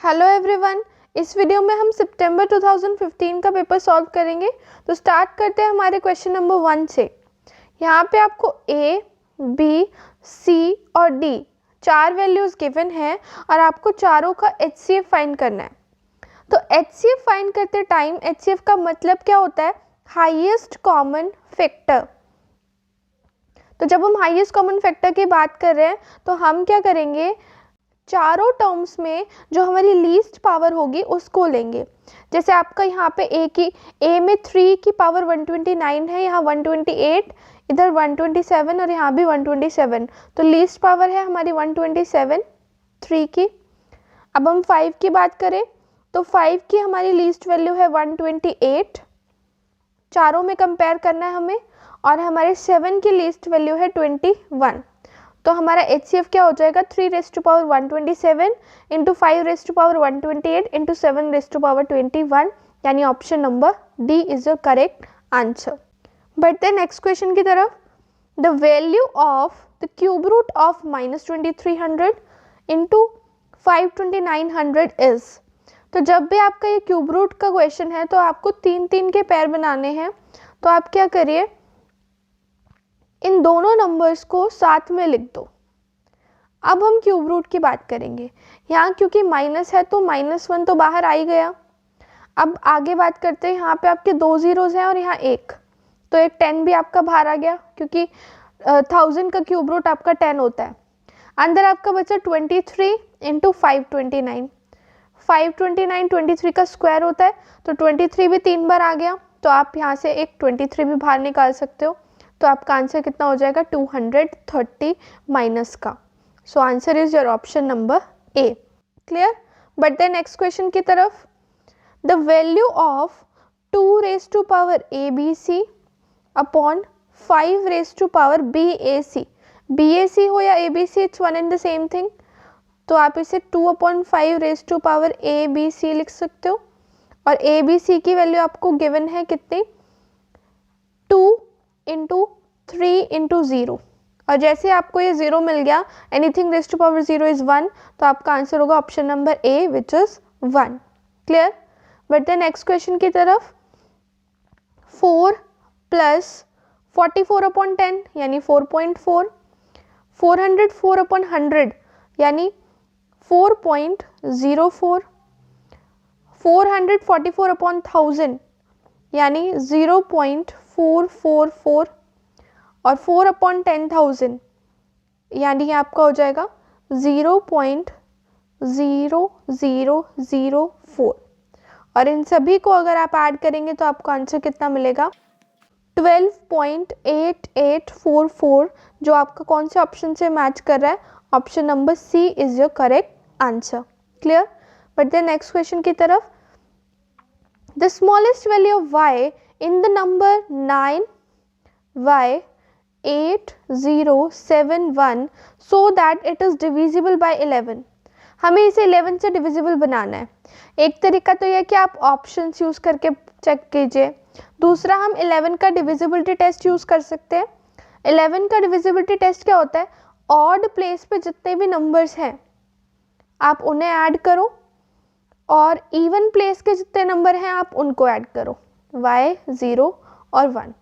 Hello everyone, इस video में हम सितंबर 2015 का पेपर सॉल्व करेंगे। तो स्टार्ट करते हैं हमारे क्वेश्चन नंबर 1 से। यहाँ पे आपको ए, बी, सी और डी 4 वैल्यूज़ गिवन है और आपको चारों का HCF फाइंड करना है। तो HCF फाइंड करते टाइम HCF का मतलब क्या होता है? Highest common factor. तो जब हम हाईएस्ट कॉमन फैक्टर की बात कर रहे हैं तो हम क्या करेंगे, चारों टर्म्स में जो हमारी लीस्ट पावर होगी उसको लेंगे। जैसे आपका यहाँ पे ए में 3 की पावर 129 है, यहाँ 128, इधर 127 और यहाँ भी 127। तो लीस्ट पावर है हमारी 127 3 की। अब हम 5 की बात करें तो 5 की हमारी लीस्ट वैल्यू है 128, चारों में कंपेयर करना है हमें। और हमारे 7 की लीस्ट वैल्यू है 21। तो हमारा HCF क्या हो जाएगा? 3 raise to power 127 into 5 raise to power 128 into 7 raise to power 21, यानी option number D is your correct answer. बढ़ते हैं नेक्स्ट क्वेश्चन की तरफ। The value of the cube root of -2300 into 52900 is. तो जब भी आपका ये क्यूब रूट का क्वेश्चन है तो आपको 3-3 के पेयर बनाने हैं। तो आप क्या करिए, इन दोनों नंबर्स को साथ में लिख दो। अब हम क्यूब रूट की बात करेंगे। यहाँ क्योंकि माइनस है तो -1 तो बाहर आ ही गया। अब आगे बात करते हैं, यहाँ पे आपके 2 ज़ीरोज़ हैं और यहाँ 1, तो एक 10 भी आपका बाहर आ गया क्योंकि 1000 का क्यूब रूट आपका 10 होता है। अंदर आपका बचा 23 इंटू 529। 529 23 का स्क्वायर होता है, तो 23 भी 3 बार आ गया, तो आप यहाँ से एक 23 भी बाहर निकाल सकते हो। तो आपका आंसर कितना हो जाएगा? 230 माइनस का। So answer is your option number A. Clear? बढ़ते हैं नेक्स्ट क्वेश्चन की तरफ। The value of 2 raise to power ABC upon 5 raise to power BAC। BAC हो या ABC, it's one and the same thing. तो आप इसे 2/5 रेज़ टू पावर ABC लिख सकते हो। और ABC की वैल्यू आपको गिवन है कितनी? 2 इंटू 3 इंटू 0। और जैसे आपको ये 0 मिल गया, anything raise to power 0 is 1, तो आपका आंसर होगा option number A which is 1। Clear? बढ़ते हैं नेक्स्ट क्वेश्चन की तरफ। 4 प्लस 44/10 यानी 4.4, 404/100 यानी 4.04, 444/1000 यानी 0.444 और 4/10,000 यानी आपका हो जाएगा 0.0004। और इन सभी को अगर आप ऐड करेंगे तो आपको आंसर कितना मिलेगा? 12.8844, जो आपका कौन से ऑप्शन से मैच कर रहा है? Option number C is your correct answer. Clear? बढ़ते हैं नेक्स्ट क्वेश्चन की तरफ। The smallest value of y in the number 9y8071 so that it is divisible by 11। हमें इसे 11 से डिविजिबल बनाना है। एक तरीका तो यह कि आप ऑप्शंस यूज़ करके चेक कीजिए। दूसरा, हम 11 का डिविजिबिलिटी टेस्ट यूज़ कर सकते हैं। 11 का डिविजिबिलिटी टेस्ट क्या होता है? ऑड प्लेस पे जितने भी नंबर्स हैं आप उन्हें ऐड करो और इवन प्लेस के जितने नंबर हैं आप उनको ऐड करो, y 0 और 1।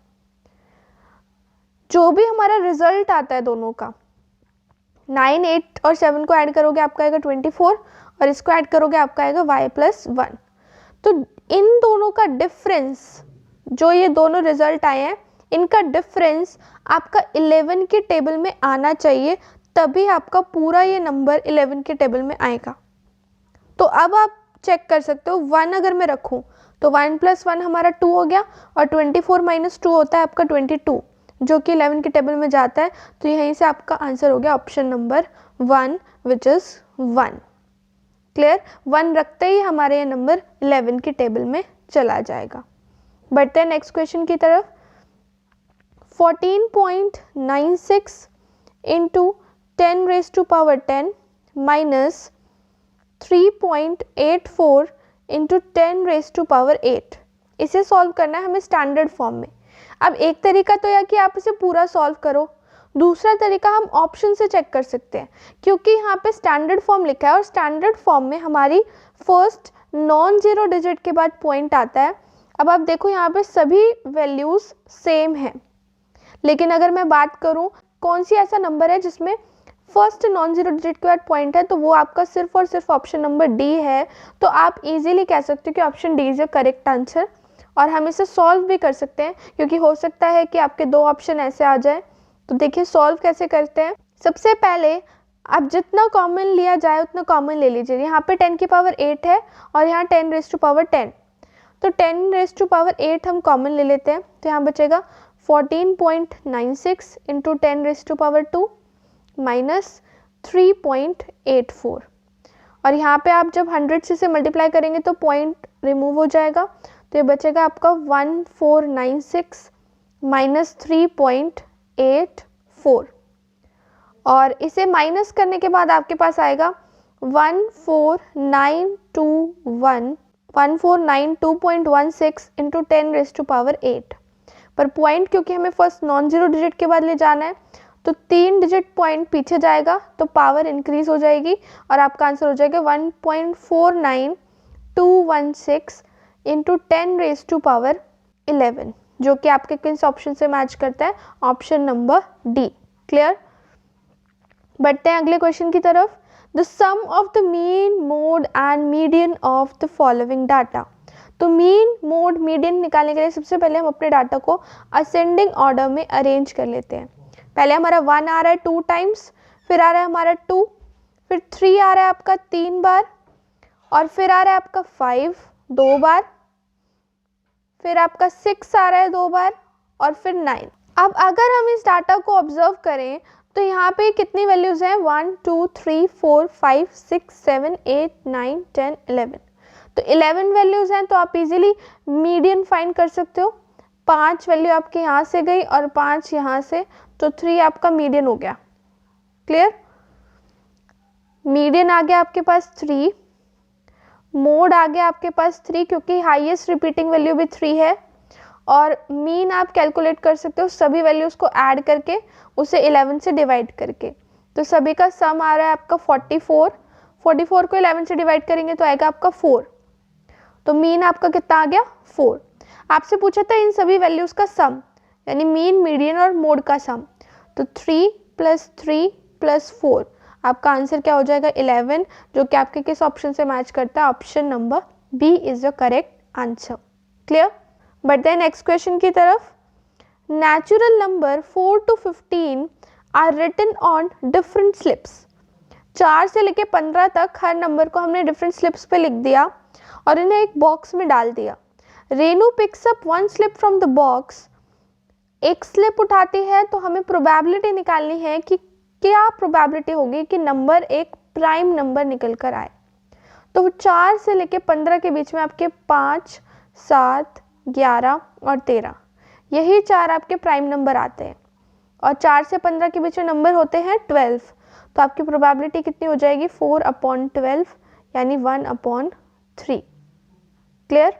जो भी हमारा रिजल्ट आता है दोनों का, 9, 8 और 7 को ऐड करोगे आपका आएगा 24 और इसको ऐड करोगे आपका आएगा y + 1। तो इन दोनों का डिफरेंस, जो ये दोनों रिजल्ट आए हैं, इनका डिफरेंस आपका 11 के टेबल में आना चाहिए, तभी आपका पूरा ये नंबर 11 के टेबल में आएगा। तो अब आप चेक कर सकते हो, 1 अगर मैं रखूं तो 1 + 1 हमारा 2 हो गया और 24 - 2 होता है आपका 22, जो कि 11 के टेबल में जाता है। तो यहीं से आपका आंसर हो गया option number 1 which is 1। Clear? 1 रखते ही हमारे ये नंबर 11 के टेबल में चला जाएगा। बढ़ते हैं नेक्स्ट क्वेश्चन की तरफ। 14.96 into 10 raise to power 10 minus 3.84 into 10 raise to power 8। इसे सॉल्व करना है हमें स्टैंडर्ड फॉर्म में। अब एक तरीका तो यह कि आप इसे पूरा सॉल्व करो, दूसरा तरीका हम ऑप्शन से चेक कर सकते हैं, क्योंकि यहाँ पे स्टैंडर्ड फॉर्म लिखा है और स्टैंडर्ड फॉर्म में हमारी फर्स्ट नॉन जीरो डिजिट के बाद पॉइंट आता है। अब आप देखो यहाँ पे सभी वैल्यूज़ सेम हैं, लेकिन अगर मैं बात करूँ कौन सी ऐसा नंबर है जिसमें फर्स्ट नॉन जीरो डिजिट के बाद पॉइंट है, तो वो आपका सिर्फ और सिर्फ ऑप्शन नंबर डी है। तो आप इजीली कह सकते हो कि option D is the correct answer. और हम इसे सॉल्व भी कर सकते हैं, क्योंकि हो सकता है कि आपके दो ऑप्शन ऐसे आ जाए। तो देखिए सॉल्व कैसे करते हैं। सबसे पहले आप जितना कॉमन लिया जाए उतना कॉमन ले लीजिए। यहाँ पे 10 की पावर 8 है और यहाँ 10 रेज़ टू पावर 10, तो 10 रेज़ टू पावर 8 हम कॉमन ले लेते हैं। तो यहाँ बचेगा 14.96 into 10 raise to power 2 minus 3.84। और यहाँ पे आप जब 100 से मल्टीप्लाई करेंगे तो पॉइंट रिमूव हो जाएगा, तो ये बचेगा आपका 1496 माइनस 3.84। और इसे माइनस करने के बाद आपके पास आएगा 1492.16 इंटू 10 रेज़ टू पावर 8। पर पॉइंट क्योंकि हमें फर्स्ट नॉन जीरो डिजिट के बाद ले जाना है, तो 3 डिजिट पॉइंट पीछे जाएगा तो पावर इंक्रीज हो जाएगी और आपका आंसर हो जाएगा 1.49216 इंटू 10 रेज़ टू पावर 11, जो कि आपके किस ऑप्शन से मैच करता है, ऑप्शन नंबर डी। क्लियर। बढ़ते हैं अगले क्वेश्चन की तरफ। The sum of the mean mode and median of the following data. तो मीन मोड मीडियन निकालने के लिए सबसे पहले हम अपने डाटा को असेंडिंग ऑर्डर में अरेंज कर लेते हैं। पहले हमारा 1 आ रहा है 2 टाइम्स, फिर आ रहा है हमारा 2, फिर 3 आ रहा है आपका 3 बार, और फिर आ रहा है आपका 5 2 बार, फिर आपका 6 आ रहा है 2 बार, और फिर 9। अब अगर हम इस डाटा को ऑब्जर्व करें तो यहाँ पे कितनी वैल्यूज़ हैं, 1 2 3 4 5 6 7 8 9 10 11। तो 11 वैल्यूज़ हैं, तो आप इजीली मीडियन फाइंड कर सकते हो। 5 वैल्यू आपके यहाँ से गई और 5 यहाँ से, तो 3 आपका मीडियन हो गया। क्लियर। मीडियन आ गया आपके पास 3, मोड आ गया आपके पास 3 क्योंकि हाईएस्ट रिपीटिंग वैल्यू भी 3 है, और मीन आप कैलकुलेट कर सकते हो सभी वैल्यूज़ को ऐड करके उसे 11 से डिवाइड करके। तो सभी का सम आ रहा है आपका 44, 44 को 11 से डिवाइड करेंगे तो आएगा आपका 4, तो मीन आपका कितना आ गया 4। आपसे पूछा था इन सभी वैल्यूज़ का सम, यानी मीन मीडियन और मोड का सम, तो 3 + 3 + 4 आपका आंसर क्या हो जाएगा 11, जो कि आपके किस ऑप्शन से मैच करता है, option number B is the correct answer. Clear. बढ़ते हैं नेक्स्ट क्वेश्चन की तरफ। Natural number 4 to 15 are written on different slips. 4 से लेके 15 तक हर नंबर को हमने डिफरेंट स्लिप्स पे लिख दिया और इन्हें एक बॉक्स में डाल दिया। Renu picks up 1 slip from the box. एक स्लिप उठाती है तो हमें प्रोबेबिलिटी निकालनी है कि क्या प्रोबेबिलिटी होगी कि नंबर एक प्राइम नंबर निकल कर आए। तो 4 से लेके 15 के बीच में आपके 5 7 11 और 13, यही 4 आपके प्राइम नंबर आते हैं, और 4 से 15 के बीच में नंबर होते हैं 12, तो आपकी प्रोबेबिलिटी कितनी हो जाएगी 4/12, यानी 1/3। क्लियर।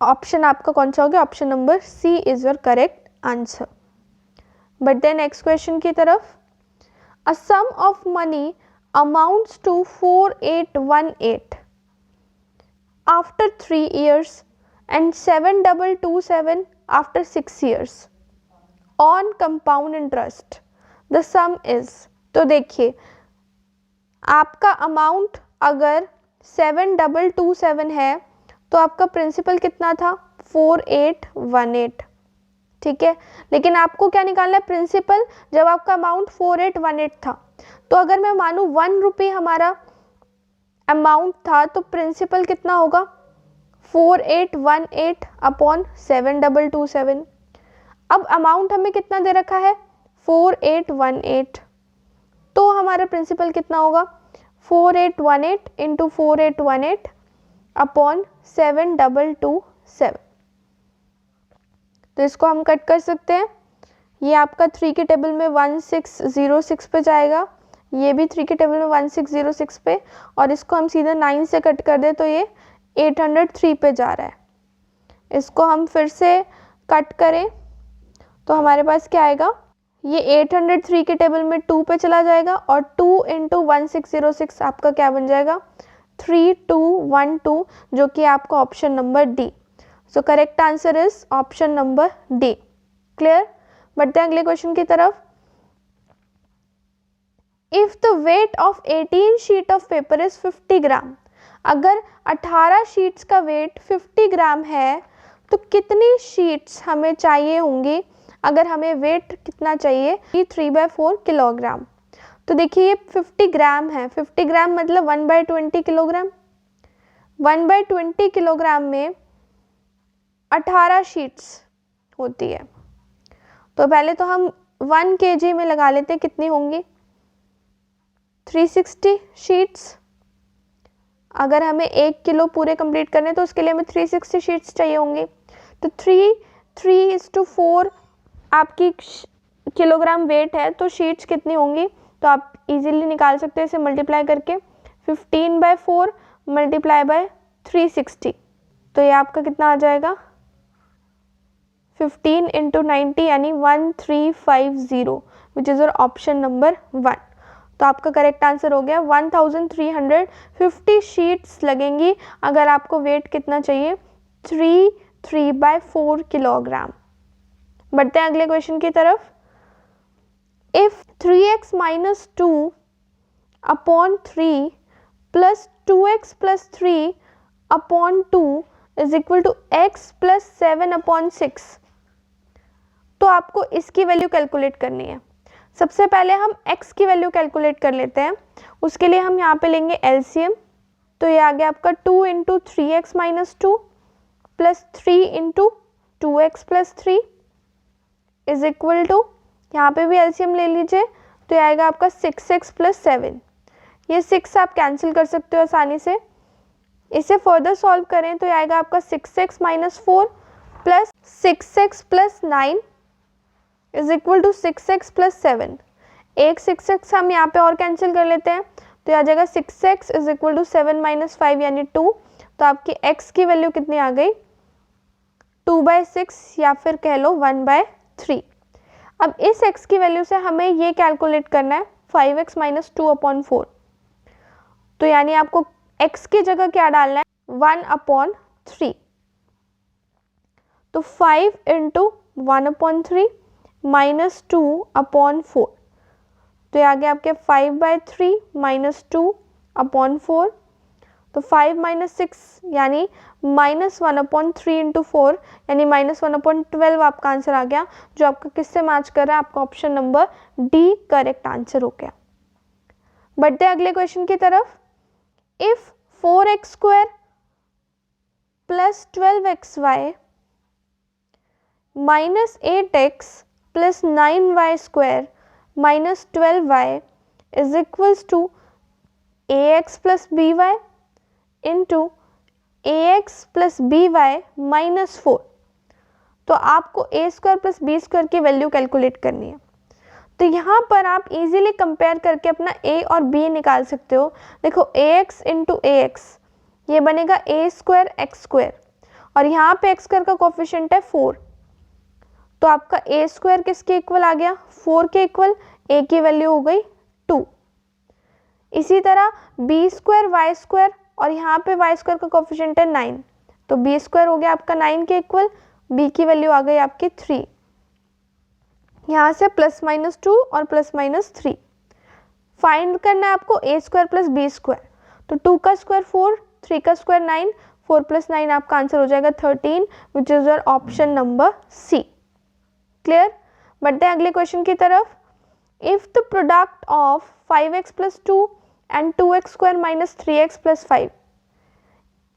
ऑप्शन आपका कौन सा हो गया, option number C is your correct answer. बढ़ते हैं नेक्स्ट क्वेश्चन की तरफ। A sum of money amounts to 4818 after 3 years and 7227 after 6 years on compound interest. The sum is, तो देखिए आपका अमाउंट अगर 7227 है तो आपका प्रिंसिपल कितना था 4818, ठीक है। लेकिन आपको क्या निकालना है प्रिंसिपल, जब आपका अमाउंट 4818 था, तो अगर मैं मानूँ 1 रुपये हमारा अमाउंट था तो प्रिंसिपल कितना होगा 4818/7227। अब अमाउंट हमें कितना दे रखा है 4818, तो हमारा प्रिंसिपल कितना होगा 4818 इंटू 4818/7227। तो इसको हम कट कर सकते हैं। ये आपका 3 के टेबल में 1606 पे जाएगा, ये भी 3 के टेबल में 1606 पे, और इसको हम सीधा 9 से कट कर दें तो ये 803 पे जा रहा है। इसको हम फिर से कट करें तो हमारे पास क्या आएगा, ये 803 के टेबल में 2 पे चला जाएगा और 2 इंटू 1606 आपका क्या बन जाएगा 3212, जो कि आपका option number D. So correct answer is option number D. Clear? बढ़ते हैं अगले क्वेश्चन की तरफ। If the weight of 18 sheet of paper is 50 ग्राम, अगर 18 शीट्स का वेट 50 ग्राम है तो कितनी शीट्स हमें चाहिए होंगी? अगर हमें वेट कितना चाहिए? 3/4 किलोग्राम। तो देखिए ये 50 ग्राम है, 50 ग्राम मतलब 1/20 किलोग्राम। 1/20 किलोग्राम में 18 शीट्स होती है। तो पहले तो हम 1 kg में लगा लेते हैं, कितनी होंगी? 360 शीट्स। अगर हमें 1 किलो पूरे कंप्लीट करने तो उसके लिए हमें 360 शीट्स चाहिए होंगी। तो 3:4 आपकी किलोग्राम वेट है, तो शीट्स कितनी होंगी? तो आप इजीली निकाल सकते हैं इसे मल्टीप्लाई करके। 15/4 मल्टीप्लाई बाय 360, तो ये आपका कितना आ जाएगा? 15 इंटू 90 यानी 1350, which is your option number 1। तो आपका करेक्ट आंसर हो गया 1350 शीट्स लगेंगी अगर आपको वेट कितना चाहिए? 3/4 किलोग्राम। बढ़ते हैं अगले क्वेश्चन की तरफ। If 3x minus 2 upon 3 plus 2x plus 3 upon 2 is equal to x plus 7 upon 6, तो आपको इसकी वैल्यू कैलकुलेट करनी है। सबसे पहले हम x की वैल्यू कैलकुलेट कर लेते हैं। उसके लिए हम यहाँ पे लेंगे एलसीएम। तो ये आ गया आपका 2 into 3x minus 2 plus 3 into 2x plus 3 is equal to, यहाँ पे भी एलसीएम ले लीजिए, तो ये आएगा आपका 6x प्लस 7। ये 6 आप कैंसिल कर सकते हो आसानी से। इसे फर्दर सॉल्व करें तो ये आएगा आपका 6x minus 4 plus 6x plus 9 is equal to 6x plus 7। एक 6x हम यहाँ पे और कैंसिल कर लेते हैं, तो आ जाएगा 6x is equal to 7 minus 5 यानी 2। तो आपकी x की वैल्यू कितनी आ गई? 2/6 या फिर कह लो 1/3। अब इस x की वैल्यू से हमें ये कैलकुलेट करना है 5x माइनस 2 अपॉन 4। तो यानी आपको x की जगह क्या डालना है? 1/3। तो 5 इंटू 1/3 माइनस 2 अपॉन 4, तो ये आ गया आपके 5/3 माइनस 2 अपॉन 4। तो 5 माइनस 6 यानी माइनस 1/3 इंटू 4 यानी माइनस 1/12 आपका आंसर आ गया, जो आपका किससे मैच कर रहा है? आपका option number D correct answer हो गया। बढ़ते अगले क्वेश्चन की तरफ। If 4x² plus 12xy minus 8x plus 9y² minus 12y is equals to ax plus by into ax plus by minus 4, तो आपको a² प्लस b² की वैल्यू कैलकुलेट करनी है। तो यहाँ पर आप इजीली कंपेयर करके अपना a और b निकाल सकते हो। देखो ax इंटू ax ये बनेगा a² x² और यहाँ पे x² का कोफिशिएंट है 4, तो आपका a² किसके इक्वल आ गया? 4 के इक्वल। a की वैल्यू हो गई 2। इसी तरह b² y² और यहाँ पे y² का कोफिशिएंट है 9, तो b² हो गया आपका 9 के इक्वल। b की वैल्यू आ गई आपकी 3। यहाँ से प्लस माइनस 2 और प्लस माइनस 3 फाइंड करना है आपको a² प्लस b²। तो 2 का स्क्वायर 4, 3 का स्क्वायर 9, 4 प्लस 9 आपका आंसर हो जाएगा 13, which is your option number C. Clear? बढ़ते हैं अगले क्वेश्चन की तरफ। If the product of 5x plus 2 and 2x² minus 3x plus 5,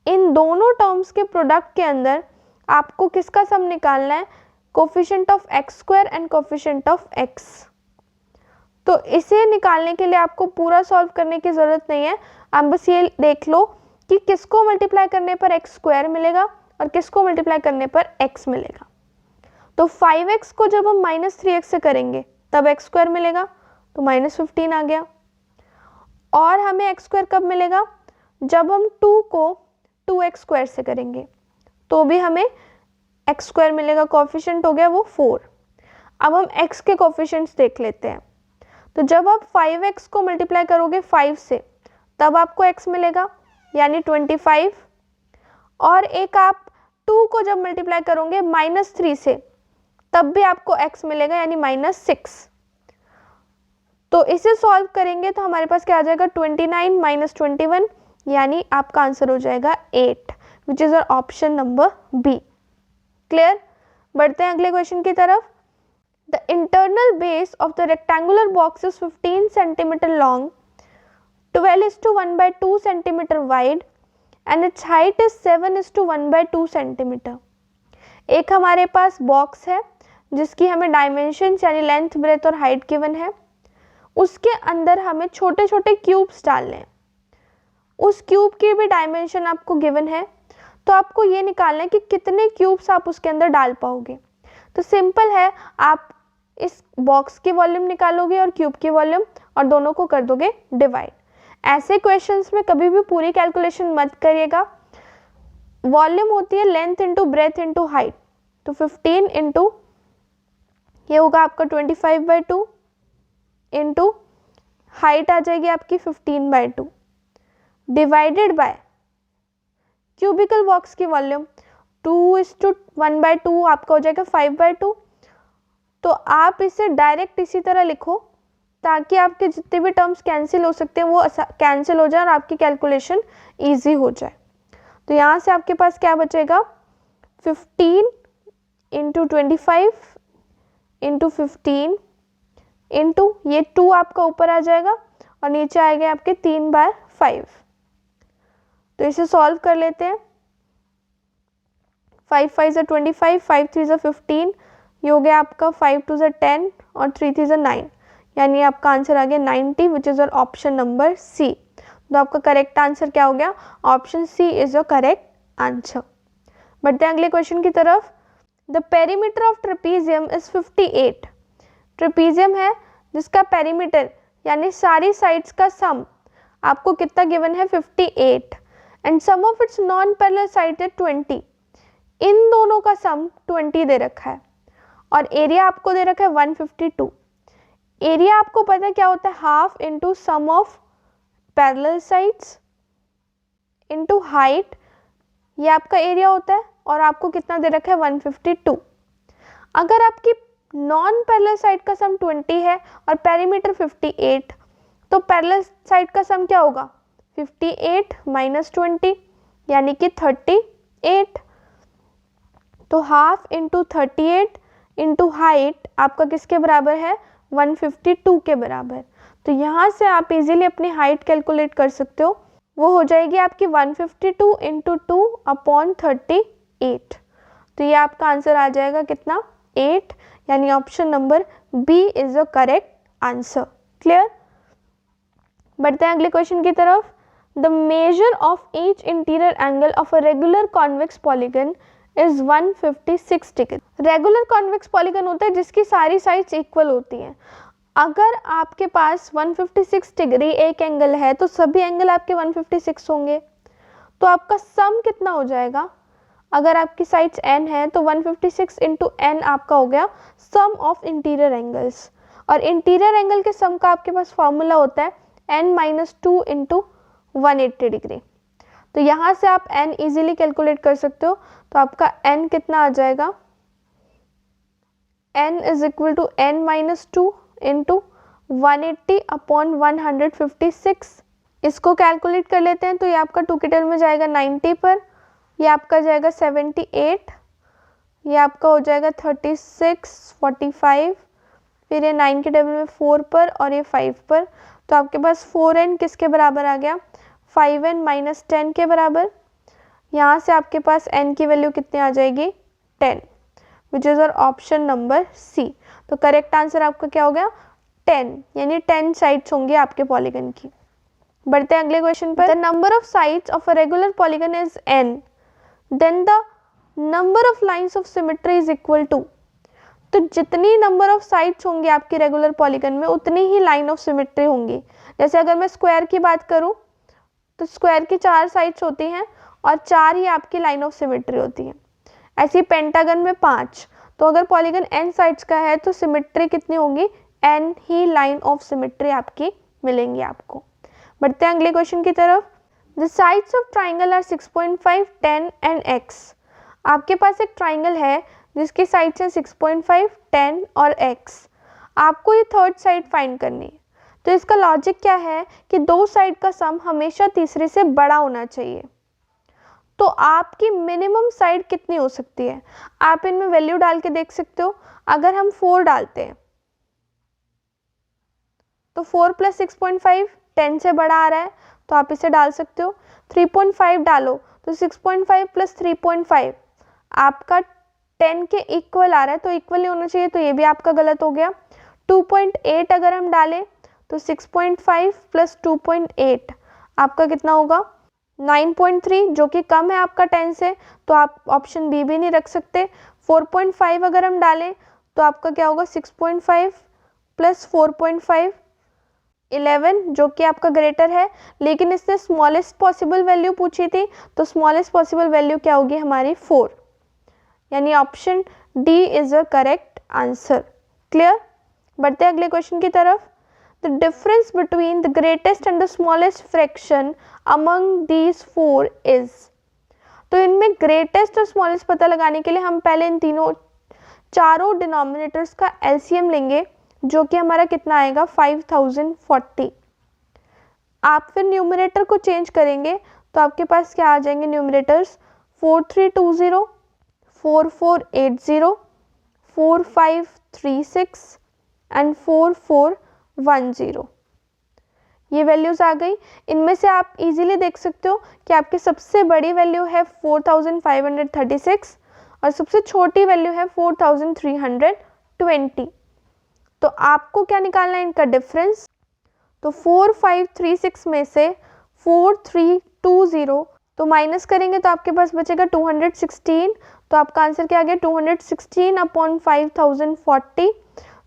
इन दोनों टर्म्स के प्रोडक्ट के अंदर आपको किसका सम निकालना है? Coefficient of x² and coefficient of x। तो इसे निकालने के लिए आपको पूरा सॉल्व करने की ज़रूरत नहीं है, आप बस ये देख लो कि किसको मल्टीप्लाई करने पर x² मिलेगा और किसको मल्टीप्लाई करने पर x मिलेगा। तो 5x को जब हम माइनस 3x से करेंगे तब x² मिलेगा, तो माइनस 15 आ गया। और हमें x² कब मिलेगा? जब हम 2 को 2x² से करेंगे तो भी हमें x² मिलेगा, कोफिशिएंट हो गया वो 4। अब हम x के कोफिशिएंट्स देख लेते हैं। तो जब आप 5x को मल्टीप्लाई करोगे 5 से तब आपको x मिलेगा यानी 25, और एक आप 2 को जब मल्टीप्लाई करोगे -3 से तब भी आपको x मिलेगा यानी -6। तो इसे सॉल्व करेंगे तो हमारे पास क्या आ जाएगा 29 - 21 यानी आपका आंसर हो जाएगा 8, which is our option number B. Clear? बढ़ते हैं अगले क्वेश्चन की तरफ। The internal base of the rectangular box is 15 centimetre long, 12:1/2 centimetre wide and its height is 7:1/2 centimetre. एक हमारे पास बॉक्स है जिसकी हमें डायमेंशन यानी लेंथ, ब्रेथ और हाइट गिवन है। उसके अंदर हमें छोटे छोटे क्यूब्स डालने हैं। उस क्यूब की भी डायमेंशन आपको गिवन है, तो आपको ये निकालना है कि कितने क्यूब्स आप उसके अंदर डाल पाओगे। तो सिंपल है, आप इस बॉक्स की वॉल्यूम निकालोगे और क्यूब की वॉल्यूम और दोनों को कर दोगे डिवाइड। ऐसे क्वेश्चंस में कभी भी पूरी कैलकुलेशन मत करिएगा। वॉल्यूम होती है length into breadth into height, तो 15 इंटू ये होगा आपका 25/2 इंटू हाइट आ जाएगी आपकी 15/2 डिवाइडेड बाय क्यूबिकल बॉक्स की वॉल्यूम 2:1/2 आपका हो जाएगा 5/2। तो आप इसे डायरेक्ट इसी तरह लिखो ताकि आपके जितने भी टर्म्स कैंसिल हो सकते हैं वो कैंसिल हो जाए और आपकी कैलकुलेशन इजी हो जाए। तो यहाँ से आपके पास क्या बचेगा 15 इंटू 25 इंटू 15 इंटू ये 2 आपका ऊपर आ जाएगा और नीचे आएगा आपके 3/5। तो इसे सॉल्व कर लेते हैं। 5 5 = 25, 5 3 = 15, ये हो गया आपका 5 2 = 10 और 3 3 = 9, यानी आपका आंसर आ गया 90, which is option number C. तो आपका करेक्ट आंसर क्या हो गया? Option C is your correct answer. बढ़ते हैं अगले क्वेश्चन की तरफ। The perimeter of trapezium is 58। Trapezium है जिसका पेरीमीटर यानी सारी साइड्स का सम आपको कितना गिवन है 58, and sum of its non parallel side है 20। इन दोनों का सम 20 दे रखा है और एरिया आपको दे रखा है 152। एरिया आपको पता है क्या होता है, half into sum of parallel sides into height, ये आपका एरिया होता है और आपको कितना दे रखा है 152। अगर आपकी नॉन पैरेलल साइड का सम 20 है और पेरीमीटर 58, तो पैरेलल साइड का सम क्या होगा 58 - 20 यानी कि 38। तो हाफ इंटू 38 इंटू हाइट आपका किसके बराबर है 152 के बराबर। तो यहाँ से आप इजीली अपनी हाइट कैलकुलेट कर सकते हो, वो हो जाएगी आपकी 152 इंटू 2/38। तो ये आपका आंसर आ जाएगा कितना 8, यानी option number B is the correct answer. Clear? बढ़ते हैं अगले क्वेश्चन की तरफ। The measure of each interior angle of a regular convex polygon is 156 degree. Regular convex polygon होता है जिसकी सारी साइड्स इक्वल होती हैं। अगर आपके पास 156 डिग्री एक एंगल है तो सभी एंगल आपके 156 होंगे। तो आपका सम कितना हो जाएगा, अगर आपकी साइड्स n है तो 156 इंटू n आपका हो गया सम ऑफ इंटीरियर एंगल्स। और इंटीरियर एंगल के सम का आपके पास फॉर्मूला होता है n-2 इंटू 180 डिग्री। तो यहाँ से आप n इजीली कैलकुलेट कर सकते हो। तो आपका n कितना आ जाएगा, n = n-2 इंटू 180/156। इसको कैलकुलेट कर लेते हैं तो ये आपका 2 के टेबल में जाएगा 90 पर, ये आपका जाएगा 78, ये आपका हो जाएगा 36, 45, फिर ये 9 के टेबल में 4 पर और ये 5 पर। तो आपके पास 4n किसके बराबर आ गया 5n - 10 के बराबर। यहाँ से आपके पास n की वैल्यू कितनी आ जाएगी 10, which is option number C. तो करेक्ट आंसर आपका क्या हो गया 10, यानी 10 साइड्स होंगे आपके पॉलीगन की। बढ़ते हैं अगले क्वेश्चन पर। The number of sides of a regular polygon is n, then the number of lines of symmetry is equal to. तो जितनी नंबर ऑफ साइड्स होंगी आपकी रेगुलर पॉलीगन में उतनी ही लाइन ऑफ सिमेट्री होंगी। जैसे अगर मैं स्क्वायर की बात करूं तो स्क्वायर की 4 साइड्स होती हैं और 4 ही आपकी लाइन ऑफ सिमेट्री होती है। ऐसे पेंटागन में 5, तो अगर पॉलीगन n साइड्स का है तो सिमेट्री कितनी होगी, n ही लाइन ऑफ सिमेट्री आपकी मिलेंगी आपको। बढ़ते हैं अगले क्वेश्चन की तरफ। The sides of triangle are 6.5, 10 and x। आपके पास एक ट्राइंगल है जिसकी साइड्स हैं 6.5, 10 और x। आपको ये थर्ड साइड फाइंड करनी है। तो इसका लॉजिक क्या है कि दो साइड का सम हमेशा तीसरे से बड़ा होना चाहिए। तो आपकी मिनिमम साइड कितनी हो सकती है, आप इनमें वैल्यू डाल के देख सकते हो। अगर हम 4 डालते हैं तो 4 + 6.5 10 से बड़ा आ रहा है, तो आप इसे डाल सकते हो। 3.5 डालो तो 6.5 + 3.5 आपका 10 के इक्वल आ रहा है, तो इक्वल ही होना चाहिए, तो ये भी आपका गलत हो गया। 2.8 अगर हम डालें तो 6.5 + 2.8 आपका कितना होगा, 9.3, जो कि कम है आपका 10 से, तो आप ऑप्शन बी भी नहीं रख सकते। 4.5 अगर हम डालें तो आपका क्या होगा, 6.5 + 4.5 11, जो कि आपका ग्रेटर है, लेकिन इसने स्मॉलेस्ट पॉसिबल वैल्यू पूछी थी, तो स्मॉलेस्ट पॉसिबल वैल्यू क्या होगी हमारी 4, यानी option D is a correct answer. Clear. बढ़ते हैं अगले क्वेश्चन की तरफ। The difference between the greatest and the smallest fraction among these 4 is. तो इनमें ग्रेटेस्ट और स्मॉलेस्ट पता लगाने के लिए हम पहले इन चारों डिनोमिनेटर्स का एलसीएम लेंगे, जो कि हमारा कितना आएगा 5040। आप फिर न्यूमरेटर को चेंज करेंगे तो आपके पास क्या आ जाएंगे न्यूमरेटर्स, 4320, 4480, 4536 एंड 4410। ये वैल्यूज आ गई। इनमें से आप इजीली देख सकते हो कि आपकी सबसे बड़ी वैल्यू है 4536 और सबसे छोटी वैल्यू है 4320। तो आपको क्या निकालना है, इनका डिफरेंस। तो 4536 में से 4320 तो माइनस करेंगे तो आपके पास बचेगा 216। तो आपका आंसर क्या आ गया, 216/5040,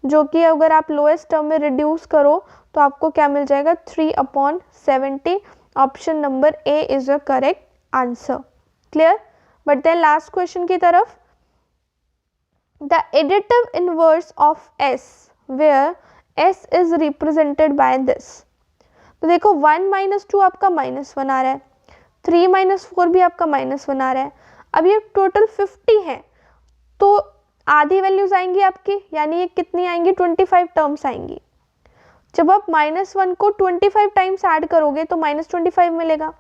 जो कि अगर आप लोएस्ट टर्म में रिड्यूस करो तो आपको क्या मिल जाएगा, 3/70। Option number A is a correct answer. Clear. बढ़ते हैं लास्ट क्वेश्चन की तरफ। The additive inverse of s where s is represented by this। तो देखो 1 - 2 आपका -1 आ रहा है, 3 - 4 भी आपका -1 आ रहा है। अब ये टोटल 50 है, तो आधी वैल्यूज आएंगी आपकी, यानी ये कितनी आएंगी, 25 टर्म्स आएंगी। जब आप -1 को 25 टाइम्स ऐड करोगे तो -25 मिलेगा,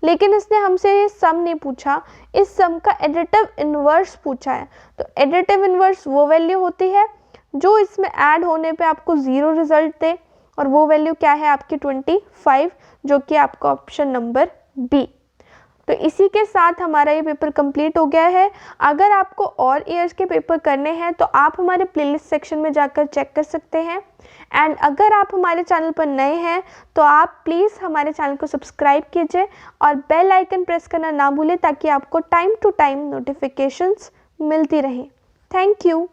लेकिन इसने हमसे ये सम नहीं पूछा, इस सम का एडिटिव इनवर्स पूछा है। तो एडिटिव इनवर्स वो वैल्यू होती है जो इसमें ऐड होने पे आपको 0 रिजल्ट दे, और वो वैल्यू क्या है आपकी 25, जो कि आपका ऑप्शन नंबर बी। तो इसी के साथ हमारा ये पेपर कंप्लीट हो गया है। अगर आपको और ईयर्स के पेपर करने हैं तो आप हमारे प्लेलिस्ट सेक्शन में जाकर चेक कर सकते हैं। एंड अगर आप हमारे चैनल पर नए हैं तो आप प्लीज़ हमारे चैनल को सब्सक्राइब कीजिए और बेल आइकन प्रेस करना ना भूलें, ताकि आपको टाइम टू टाइम नोटिफिकेशंस मिलती रहें। Thank you.